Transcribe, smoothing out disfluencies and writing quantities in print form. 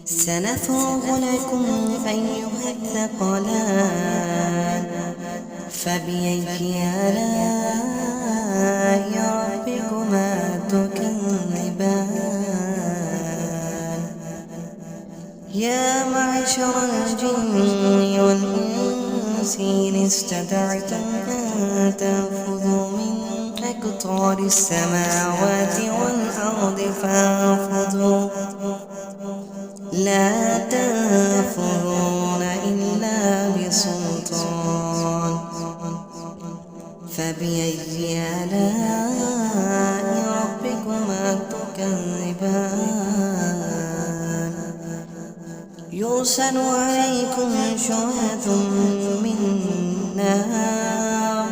سنفرغ لكم أيها الثقلان فبأي آلاء ربكما تكذبان يا معشر الجن والإنس إن استطعتم أن تنفذوا من أقطار السماوات والأرض فانفذوا لا تنفذون إلا بسلطان فبأي آلاء ربكما تكذبان يرسل عليكم شواظ من نار